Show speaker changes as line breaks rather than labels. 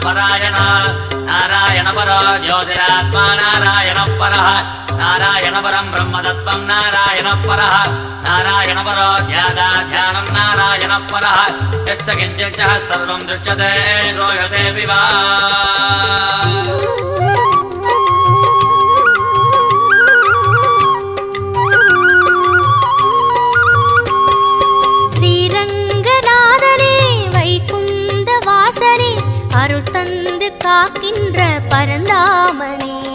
परायण नारायण परो ज्योतिरात्मा नारायण परः नारायण परं ब्रह्मतत्त्वं नारायण परः नारायण परो ध्यानं नारायण परः यश्च किञ्चित् सर्वं दृश्यते श्रूयते विवा
அருள் தந்து காக்கின்ற பரந்தாமனே